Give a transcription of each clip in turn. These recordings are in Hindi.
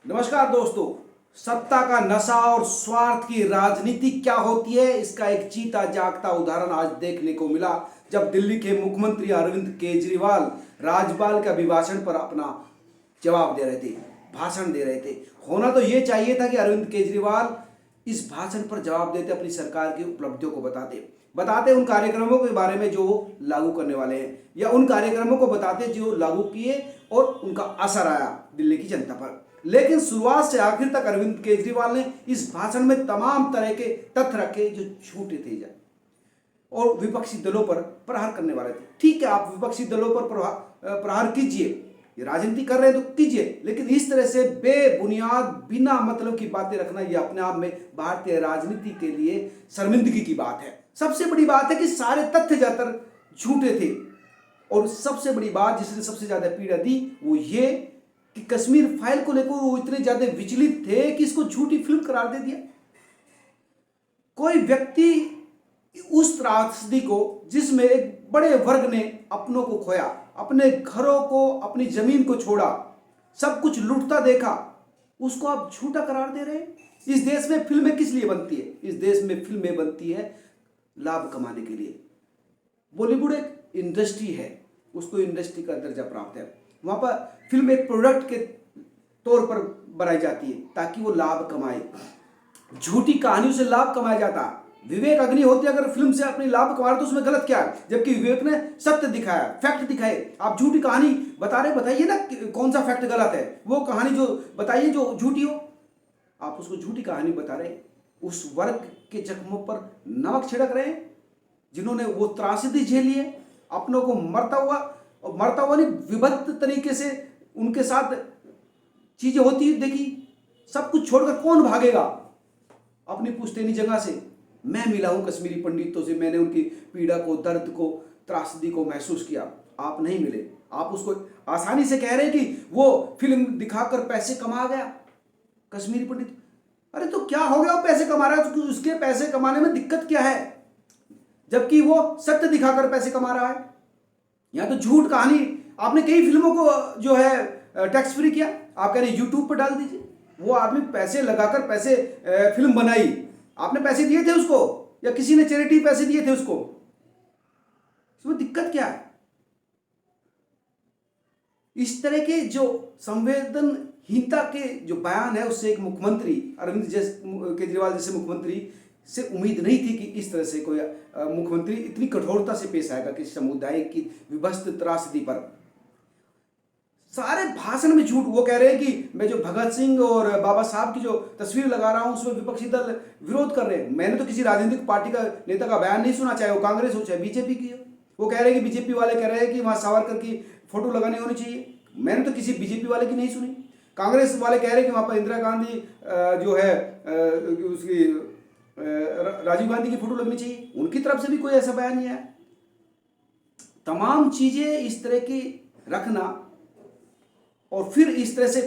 नमस्कार दोस्तों। सत्ता का नशा और स्वार्थ की राजनीति क्या होती है, इसका एक जीता जागता उदाहरण आज देखने को मिला जब दिल्ली के मुख्यमंत्री अरविंद केजरीवाल राज्यपाल के अभिभाषण पर अपना जवाब दे रहे थे, भाषण दे रहे थे। होना तो ये चाहिए था कि अरविंद केजरीवाल इस भाषण पर जवाब देते, अपनी सरकार की उपलब्धियों को बताते उन कार्यक्रमों के बारे में जो लागू करने वाले हैं, या उन कार्यक्रमों को बताते जो लागू किए और उनका असर आया दिल्ली की जनता पर। लेकिन शुरुआत से आखिर तक अरविंद केजरीवाल ने इस भाषण में तमाम तरह के तथ्य रखे जो झूठे थे और विपक्षी दलों पर प्रहार करने वाले थे। ठीक है, आप विपक्षी दलों पर प्रहार कीजिए, ये राजनीति कर रहे हैं तो कीजिए, लेकिन इस तरह से बेबुनियाद बिना मतलब की बातें रखना यह अपने आप में भारतीय राजनीति के लिए शर्मिंदगी की बात है। सबसे बड़ी बात है कि सारे तथ्य ज्यादातर झूठे थे, और सबसे बड़ी बात जिसने सबसे ज्यादा पीड़ा दी वो ये कि कश्मीर फाइल को लेकर वो इतने ज्यादा विचलित थे कि इसको झूठी फिल्म करार दे दिया। कोई व्यक्ति उस त्रासदी को जिसमें एक बड़े वर्ग ने अपनों को खोया, अपने घरों को, अपनी जमीन को छोड़ा, सब कुछ लूटता देखा, उसको आप झूठा करार दे रहे हैं। इस देश में फिल्में किस लिए बनती है? इस देश में फिल्में बनती है लाभ कमाने के लिए। बॉलीवुड एक इंडस्ट्री है, उसको इंडस्ट्री का दर्जा प्राप्त है। वहां पर फिल्म एक प्रोडक्ट के तौर पर बनाई जाती है ताकि वो लाभ कमाए। झूठी कहानियों से लाभ कमाया जाता। विवेक अग्निहोत्री अगर फिल्म से अपनी लाभ कमा रहे तो उसमें गलत क्या है? जबकि विवेक ने सत्य दिखाया, फैक्ट दिखाए। आप झूठी कहानी बता रहे, बताइए ना कौन सा फैक्ट गलत है। वो कहानी जो बताइए जो झूठी हो, आप उसको झूठी कहानी बता रहे, उस वर्ग के जख्मों पर नमक छिड़क रहे हैं जिन्होंने वो त्रासदी झेली है, अपनों को मरता हुआ नहीं, विभत्त तरीके से उनके साथ चीजें होती देखी। सब कुछ छोड़कर कौन भागेगा अपनी पुश्तैनी जगह से? मैं मिला हूं कश्मीरी पंडितों से, मैंने उनकी पीड़ा को, दर्द को, त्रासदी को महसूस किया। आप नहीं मिले। आप उसको आसानी से कह रहे हैं कि वो फिल्म दिखाकर पैसे कमा गया कश्मीरी पंडित। अरे तो क्या हो गया? वो पैसे कमा रहा है तो उसके पैसे कमाने में दिक्कत क्या है, जबकि वो सत्य दिखाकर पैसे कमा रहा है। या तो झूठ कहानी, आपने कई फिल्मों को जो है टैक्स फ्री किया, आप कह रहे यूट्यूब पर डाल दीजिए। वो आदमी पैसे लगाकर फिल्म बनाई, आपने पैसे दिए थे उसको या किसी ने चैरिटी पैसे दिए थे उसको? इसमें दिक्कत क्या है? इस तरह के जो संवेदनहीनता के जो बयान है, उससे एक मुख्यमंत्री अरविंद केजरीवाल जैसे मुख्यमंत्री से उम्मीद नहीं थी कि इस तरह से कोई मुख्यमंत्री इतनी कठोरता से पेश आएगा किसी समुदाय की विभत्स त्रासदी पर। सारे भाषण में झूठ। वो कह रहे हैं कि मैं जो भगत सिंह और बाबा साहब की जो तस्वीर लगा रहा हूं उसमें विपक्षी दल विरोध कर रहे हैं। मैंने तो किसी राजनीतिक पार्टी का नेता का बयान नहीं सुना, चाहे वो कांग्रेस हो चाहे बीजेपी की हो। वो कह रहे हैं कि बीजेपी वाले कह रहे हैं कि वहां सावरकर की फोटो लगानी होनी चाहिए। मैंने तो किसी बीजेपी वाले की नहीं सुनी। कांग्रेस वाले कह रहे हैं कि वहां पर इंदिरा गांधी जो है उसकी राजीव गांधी की फोटो लगनी चाहिए। उनकी तरफ से भी कोई ऐसा बयान नहीं आया। तमाम चीजें इस तरह की रखना और फिर इस तरह से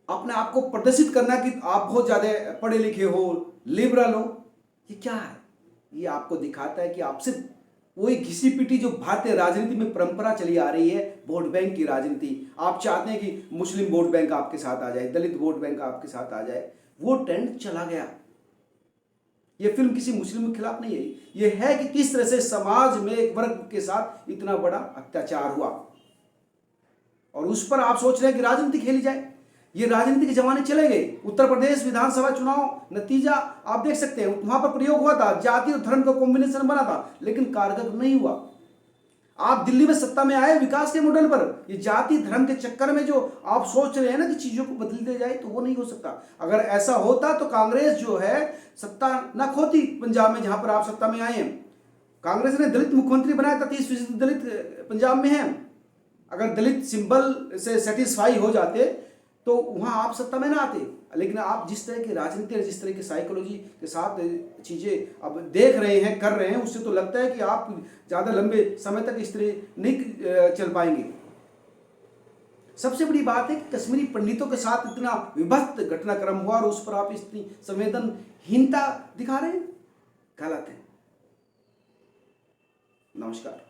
अपने आप को प्रदर्शित करना कि आप बहुत ज्यादा पढ़े लिखे हो, लिबरल हो, ये क्या है? ये आपको दिखाता है कि आप सिर्फ वही घिसी पिटी जो भारतीय राजनीति में परंपरा चली आ रही है, वोट बैंक की राजनीति। आप चाहते हैं कि मुस्लिम वोट बैंक आपके साथ आ जाए, दलित वोट बैंक आपके साथ आ जाए। वो ट्रेंड चला गया। ये फिल्म किसी मुस्लिम के खिलाफ नहीं है, ये है कि किस तरह से समाज में एक वर्ग के साथ इतना बड़ा अत्याचार हुआ और उस पर आप सोच रहे हैं कि राजनीति खेली जाए। ये राजनीति के जमाने चले गए। उत्तर प्रदेश विधानसभा चुनाव नतीजा आप देख सकते हैं, वहां पर प्रयोग हुआ था, जाति और धर्म का कॉम्बिनेशन बना था, लेकिन कारगर नहीं हुआ। आप दिल्ली में सत्ता में आए विकास के मॉडल पर, ये जाति धर्म के चक्कर में जो आप सोच रहे हैं ना कि चीजों को बदलते जाए, तो वो नहीं हो सकता। अगर ऐसा होता तो कांग्रेस जो है सत्ता न खोती पंजाब में, जहां पर आप सत्ता में आए हैं। कांग्रेस ने दलित मुख्यमंत्री बनाया था, 30% दलित पंजाब में हैं। अगर दलित सिंबल से सेटिस्फाई हो जाते तो वहां आप सत्ता में ना आते। लेकिन आप जिस तरह की राजनीति और जिस तरह की साइकोलॉजी के साथ चीजें अब देख रहे हैं, कर रहे हैं, उससे तो लगता है कि आप ज्यादा लंबे समय तक इस तरह नहीं चल पाएंगे। सबसे बड़ी बात है कि कश्मीरी पंडितों के साथ इतना विभत्त घटनाक्रम हुआ और उस पर आप इतनी संवेदनहीनता दिखा रहे हैं, गलत है। नमस्कार।